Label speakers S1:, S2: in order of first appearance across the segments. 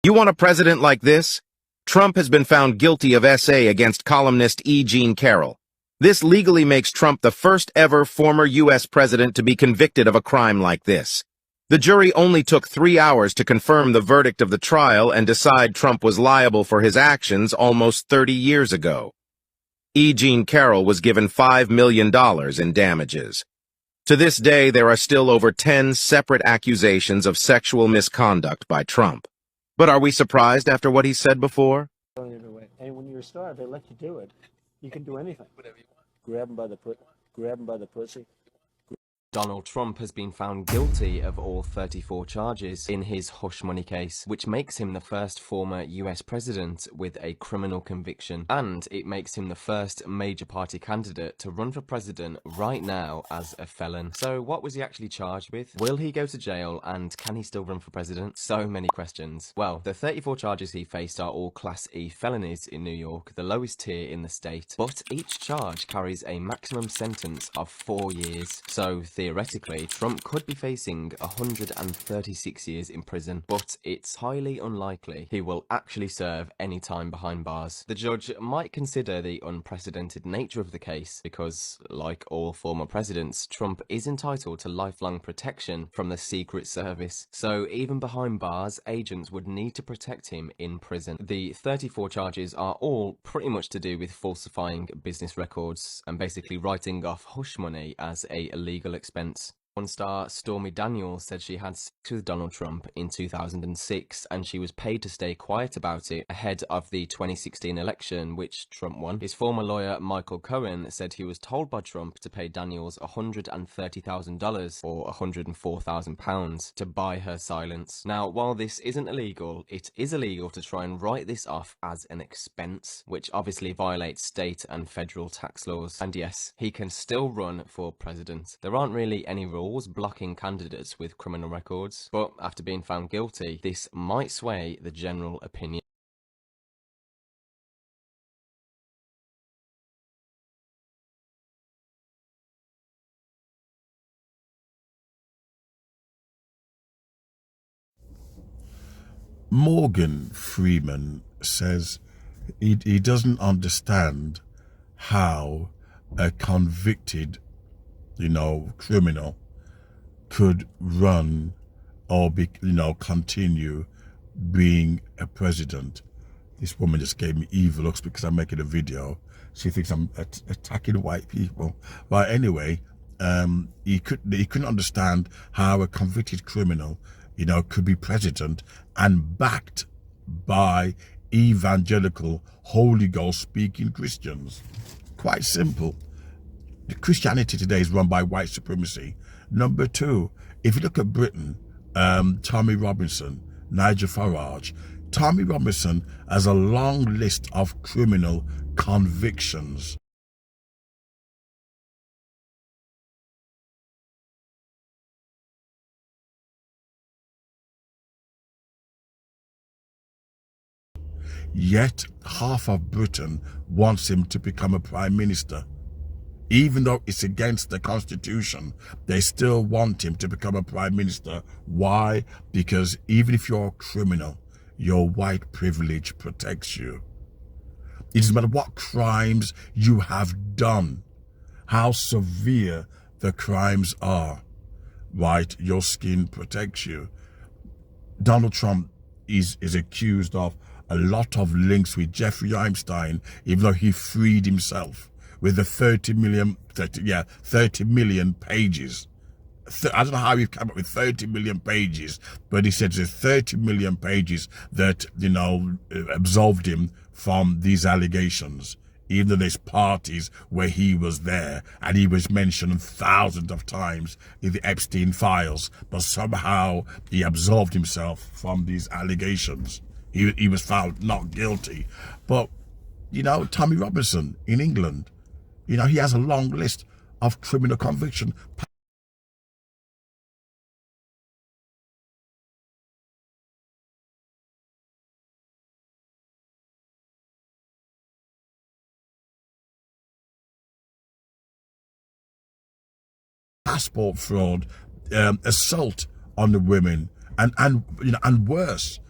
S1: You want a president like this? Trump has been found guilty of SA against columnist E. Jean Carroll. This legally makes Trump the first ever former U.S. president to be convicted of a crime like this. The jury only took 3 hours to confirm the verdict of the trial and decide Trump was liable for his actions almost 30 years ago. E. Jean Carroll was given $5 million in damages. To this day, there are still over 10 separate accusations of sexual misconduct by Trump. But are we surprised after what he said before?
S2: And when you're a star, they let you do it. You can do anything. Whatever you want. Grab him by the pussy.
S3: Donald Trump has been found guilty of all 34 charges in his hush money case, which makes him the first former US president with a criminal conviction, and it makes him the first major party candidate to run for president right now as a felon. So what was he actually charged with? Will he go to jail, and can he still run for president? So many questions. Well, the 34 charges he faced are all Class E felonies in New York, the lowest tier in the state, but each charge carries a maximum sentence of 4 years. So theoretically, Trump could be facing 136 years in prison, but it's highly unlikely he will actually serve any time behind bars. The judge might consider the unprecedented nature of the case because, like all former presidents, Trump is entitled to lifelong protection from the Secret Service. So even behind bars, agents would need to protect him in prison. The 34 charges are all pretty much to do with falsifying business records and basically writing off hush money as a illegal expense. Porn star Stormy Daniels said she had sex with Donald Trump in 2006 and she was paid to stay quiet about it ahead of the 2016 election, which Trump won. His former lawyer Michael Cohen said he was told by Trump to pay Daniels $130,000 or £104,000 to buy her silence. Now, while this isn't illegal, it is illegal to try and write this off as an expense, which obviously violates state and federal tax laws. And yes, he can still run for president. There aren't really any rules blocking candidates with criminal records, but after being found guilty, this might sway the general opinion.
S4: Morgan Freeman says he doesn't understand how a convicted, criminal could run or be, continue being a president. This woman just gave me evil looks because I'm making a video. She thinks I'm attacking white people. But anyway, he couldn't understand how a convicted criminal, could be president and backed by evangelical, Holy Ghost speaking Christians. Quite simple. The Christianity today is run by white supremacy. Number two, if you look at Britain, Tommy Robinson, Nigel Farage, Tommy Robinson has a long list of criminal convictions. Yet half of Britain wants him to become a prime minister. Even though it's against the Constitution, they still want him to become a prime minister. Why? Because even if you're a criminal, your white privilege protects you. It doesn't matter what crimes you have done, how severe the crimes are, right? Your skin protects you. Donald Trump is accused of a lot of links with Jeffrey Epstein, even though he freed himself with the 30 million pages. I don't know how he came up with 30 million pages, but he said there's 30 million pages that, absolved him from these allegations. Even though there's parties where he was there and he was mentioned thousands of times in the Epstein files, but somehow he absolved himself from these allegations. He was found not guilty. But, Tommy Robinson in England, he has a long list of criminal conviction. Passport fraud, assault on the women, and worse.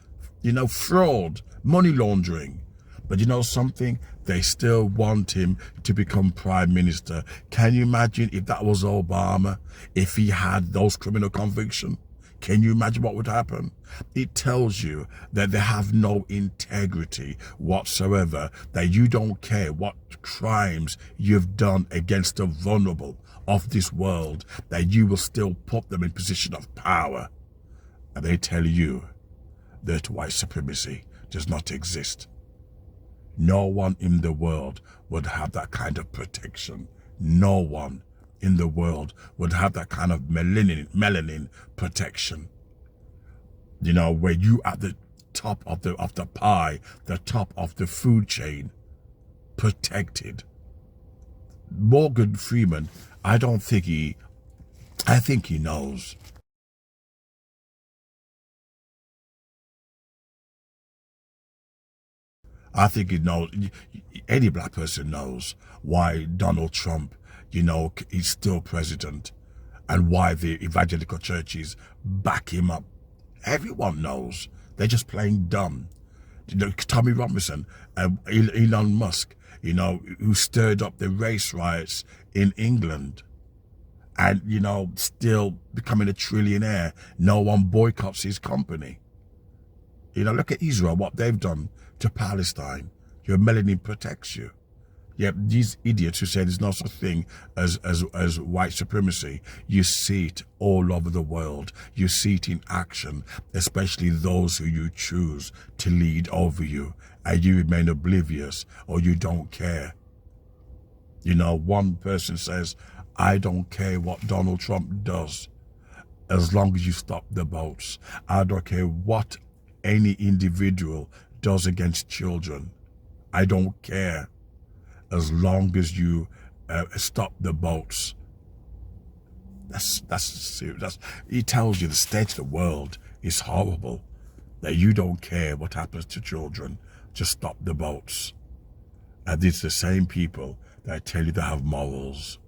S4: fraud, money laundering. But you know something? They still want him to become prime minister. Can you imagine if that was Obama, if he had those criminal convictions? Can you imagine what would happen? It tells you that they have no integrity whatsoever, that you don't care what crimes you've done against the vulnerable of this world, that you will still put them in position of power. And they tell you that white supremacy does not exist. No one in the world would have that kind of protection. No one in the world would have that kind of melanin protection. Where you at the top of the pie, the top of the food chain, protected. Morgan Freeman, I think he knows. I think he knows. Any black person knows why Donald Trump, is still president, and why the evangelical churches back him up. Everyone knows. They're just playing dumb. Tommy Robinson, Elon Musk, who stirred up the race riots in England, and still becoming a trillionaire. No one boycotts his company. Look at Israel, what they've done to Palestine. Your melanin protects you. Yet these idiots who say there's no such thing as white supremacy, you see it all over the world. You see it in action, especially those who you choose to lead over you, and you remain oblivious or you don't care. One person says, I don't care what Donald Trump does as long as you stop the boats. I don't care what any individual does against children. I don't care as long as you stop the boats. That's serious. It tells you the state of the world is horrible, that you don't care what happens to children. Just stop the boats. And it's the same people that tell you they have morals.